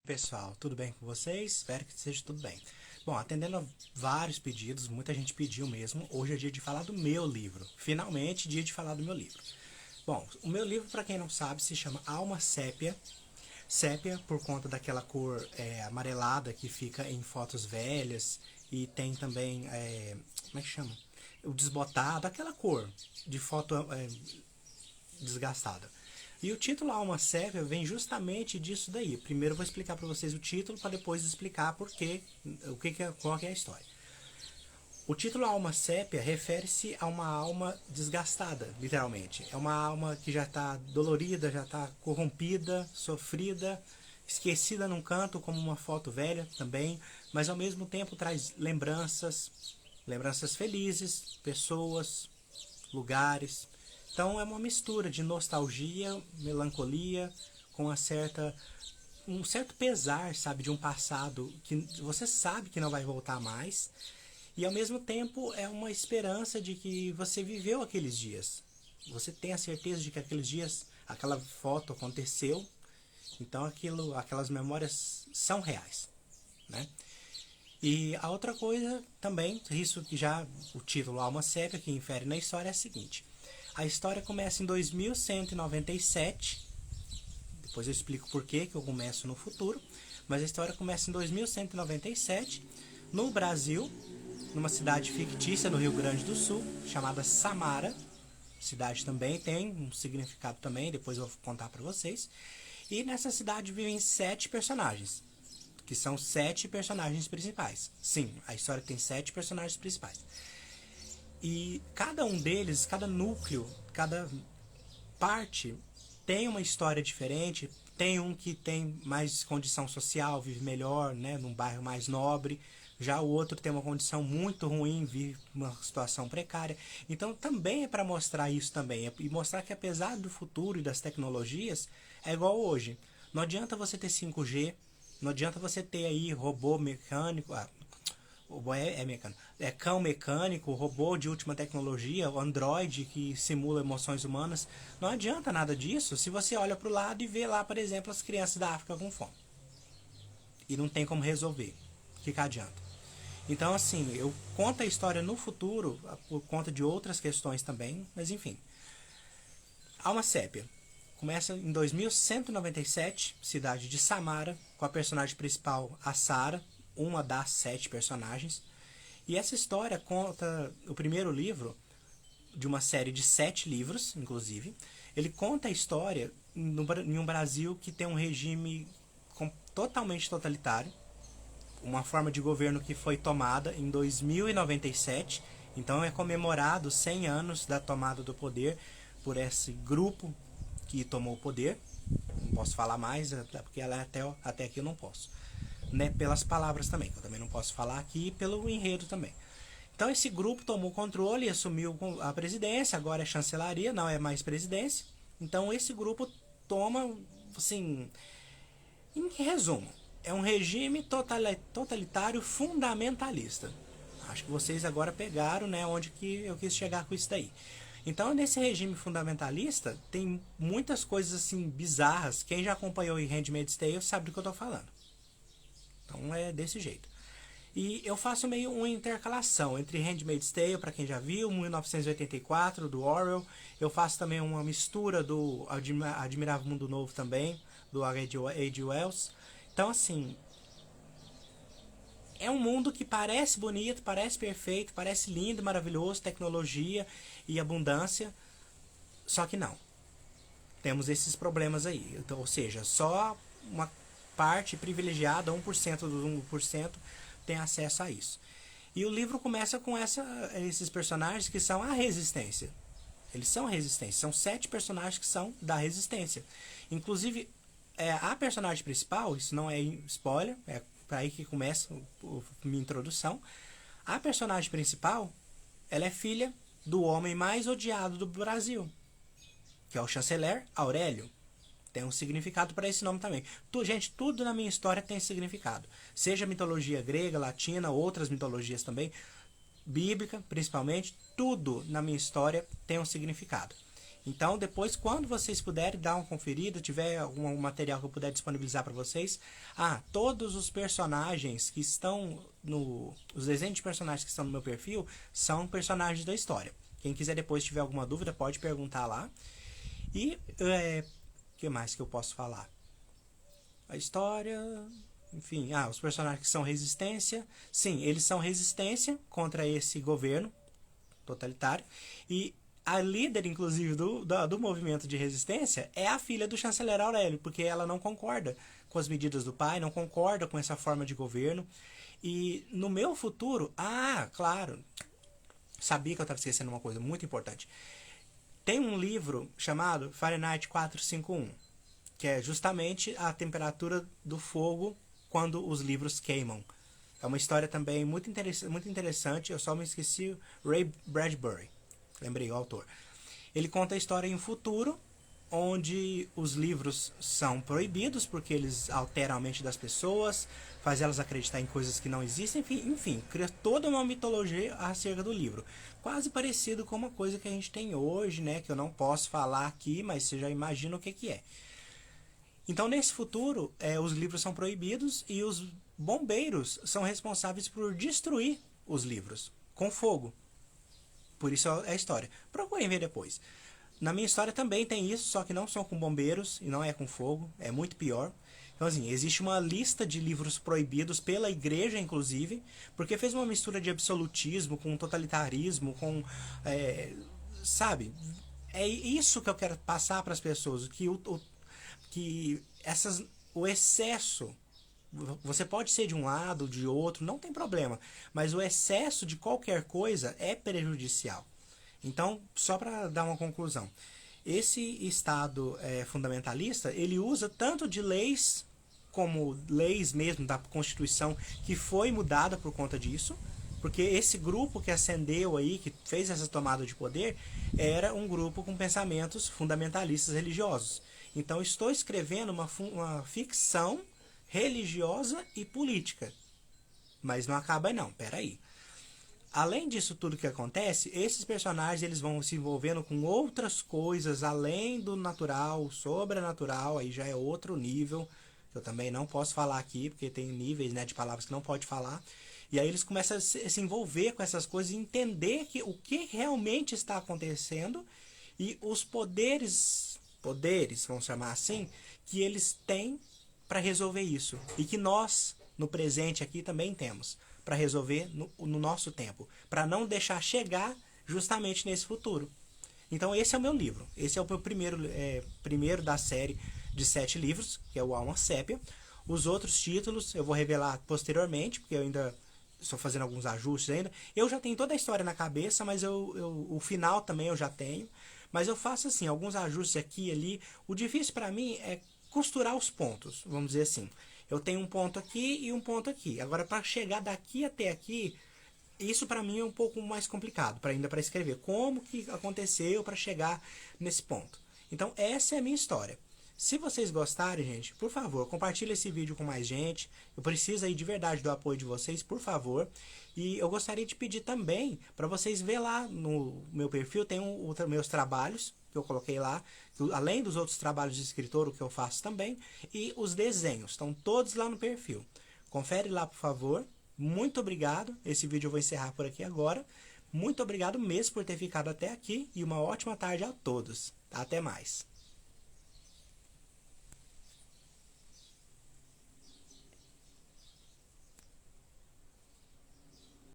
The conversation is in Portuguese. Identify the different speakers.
Speaker 1: Pessoal, tudo bem com vocês? Espero que seja tudo bem. Bom, atendendo a vários pedidos, muita gente pediu mesmo. Hoje é dia de falar do meu livro. Finalmente, dia de falar do meu livro. Bom, o meu livro, para quem não sabe, se chama Alma Sépia. Sépia por conta daquela cor amarelada que fica em fotos velhas e tem também, como é que chama? O desbotado, aquela cor de foto desgastada. E o título Alma Sépia vem justamente disso daí. Primeiro eu vou explicar para vocês o título para depois explicar qual que é a história. O título Alma Sépia refere-se a uma alma desgastada, literalmente. É uma alma que já está dolorida, já está corrompida, sofrida, esquecida num canto como uma foto velha também, mas ao mesmo tempo traz lembranças felizes, pessoas, lugares. Então é uma mistura de nostalgia, melancolia, com um certo pesar, sabe, de um passado que você sabe que não vai voltar mais. E ao mesmo tempo é uma esperança de que você viveu aqueles dias. Você tem a certeza de que aqueles dias, aquela foto aconteceu. Então aquelas memórias são reais, né? E a outra coisa também, isso que já o título Alma Sépia que infere na história é a seguinte. A história começa em 2197. Depois eu explico por que eu começo no futuro. Mas a história começa em 2197, no Brasil, numa cidade fictícia no Rio Grande do Sul, chamada Samara. Cidade também tem um significado também, depois eu vou contar para vocês. E nessa cidade vivem 7 personagens, que são 7 personagens principais. Sim, a história tem 7 personagens principais. E cada um deles, cada núcleo, cada parte tem uma história diferente. Tem um que tem mais condição social, vive melhor, né, num bairro mais nobre. Já o outro tem uma condição muito ruim, vive uma situação precária. Então também é para mostrar isso também. E mostrar que apesar do futuro e das tecnologias, é igual hoje. Não adianta você ter 5G, não adianta você ter aí robô mecânico, robô é mecânico. É cão mecânico, robô de última tecnologia, o Android que simula emoções humanas. Não adianta nada disso se você olha para o lado e vê lá, por exemplo, as crianças da África com fome. E não tem como resolver. O que adianta? Então, assim, eu conto a história no futuro, por conta de outras questões também, mas enfim. Alma Sépia. Começa em 2197, cidade de Samara, com a personagem principal, a Sara, uma das 7 personagens. E essa história conta o primeiro livro, de uma série de 7 livros, inclusive. Ele conta a história em um Brasil que tem um regime totalmente totalitário, uma forma de governo que foi tomada em 2097. Então é comemorado 100 anos da tomada do poder por esse grupo que tomou o poder. Não posso falar mais, porque ela até aqui eu não posso. Né, pelas palavras também, que eu também não posso falar aqui, e pelo enredo também. Então esse grupo tomou o controle e assumiu a presidência, agora é chancelaria, não é mais presidência. Então esse grupo toma, assim, em resumo, é um regime totalitário fundamentalista. Acho que vocês agora pegaram, né, onde que eu quis chegar com isso daí. Então, nesse regime fundamentalista, tem muitas coisas assim bizarras. Quem já acompanhou o Handmaid's Tale sabe do que eu estou falando. Então é desse jeito. E eu faço meio uma intercalação entre Handmaid's Tale, para quem já viu, 1984, do Orwell. Eu faço também uma mistura do Admirável Mundo Novo também, do H.G. Wells. Então, assim, é um mundo que parece bonito, parece perfeito, parece lindo, maravilhoso, tecnologia e abundância, só que não. Temos esses problemas aí. Então, ou seja, só uma parte privilegiada, 1% dos 1%, tem acesso a isso. E o livro começa com esses personagens que são a resistência. Eles são a resistência. São 7 personagens que são da resistência. Inclusive, a personagem principal, isso não é spoiler, é aí que começa a minha introdução. A personagem principal, ela é filha do homem mais odiado do Brasil, que é o chanceler Aurélio. Tem um significado para esse nome também. Gente, tudo na minha história tem significado. Seja mitologia grega, latina, outras mitologias também, bíblica principalmente, tudo na minha história tem um significado. Então, depois, quando vocês puderem dar uma conferida, tiver algum material que eu puder disponibilizar para vocês, todos os personagens que estão os desenhos de personagens que estão no meu perfil são personagens da história. Quem quiser depois tiver alguma dúvida, pode perguntar lá. E o que mais que eu posso falar? A história, enfim, os personagens que são resistência. Sim, eles são resistência contra esse governo totalitário. E a líder, inclusive, do movimento de resistência é a filha do chanceler Aurélio, porque ela não concorda com as medidas do pai, não concorda com essa forma de governo. E no meu futuro, claro, sabia que eu estava esquecendo uma coisa muito importante. Tem um livro chamado Fahrenheit 451, que é justamente a temperatura do fogo quando os livros queimam. É uma história também muito interessante, eu só me esqueci, Ray Bradbury, lembrei o autor. Ele conta a história em um futuro onde os livros são proibidos porque eles alteram a mente das pessoas, faz elas acreditar em coisas que não existem, enfim, cria toda uma mitologia acerca do livro. Quase parecido com uma coisa que a gente tem hoje, né, que eu não posso falar aqui, mas você já imagina o que é. Então, nesse futuro, os livros são proibidos e os bombeiros são responsáveis por destruir os livros com fogo. Por isso é a história. Procurem ver depois. Na minha história também tem isso, só que não são com bombeiros e não é com fogo, é muito pior. Então, assim, existe uma lista de livros proibidos pela igreja, inclusive, porque fez uma mistura de absolutismo com totalitarismo, com... sabe? É isso que eu quero passar para as pessoas, que o excesso... Você pode ser de um lado, de outro, não tem problema, mas o excesso de qualquer coisa é prejudicial. Então, só para dar uma conclusão, esse Estado fundamentalista, ele usa tanto de leis, como leis mesmo da Constituição, que foi mudada por conta disso, porque esse grupo que ascendeu aí, que fez essa tomada de poder, era um grupo com pensamentos fundamentalistas religiosos. Então, estou escrevendo uma ficção religiosa e política. Mas não acaba não, peraí. Além disso tudo que acontece, esses personagens eles vão se envolvendo com outras coisas além do natural, sobrenatural, aí já é outro nível, que eu também não posso falar aqui, porque tem níveis, né, de palavras que não pode falar. E aí eles começam a se envolver com essas coisas e entender o que realmente está acontecendo e os poderes, vamos chamar assim, que eles têm para resolver isso. E que nós, no presente aqui, também temos para resolver no nosso tempo. Para não deixar chegar justamente nesse futuro. Então esse é o meu livro. Esse é o meu primeiro da série de 7 livros, que é o Alma Sépia. Os outros títulos eu vou revelar posteriormente, porque eu ainda estou fazendo alguns ajustes ainda. Eu já tenho toda a história na cabeça, mas o final também eu já tenho. Mas eu faço assim, alguns ajustes aqui e ali. O difícil para mim é costurar os pontos, vamos dizer assim. Eu tenho um ponto aqui e um ponto aqui. Agora, para chegar daqui até aqui, isso para mim é um pouco mais complicado, ainda para escrever. Como que aconteceu para chegar nesse ponto? Então, essa é a minha história. Se vocês gostarem, gente, por favor, compartilhe esse vídeo com mais gente. Eu preciso aí de verdade do apoio de vocês, por favor. E eu gostaria de pedir também para vocês ver lá no meu perfil, tem meus trabalhos que eu coloquei lá, além dos outros trabalhos de escritor, o que eu faço também, e os desenhos, estão todos lá no perfil. Confere lá, por favor. Muito obrigado. Esse vídeo eu vou encerrar por aqui agora. Muito obrigado mesmo por ter ficado até aqui e uma ótima tarde a todos. Até mais.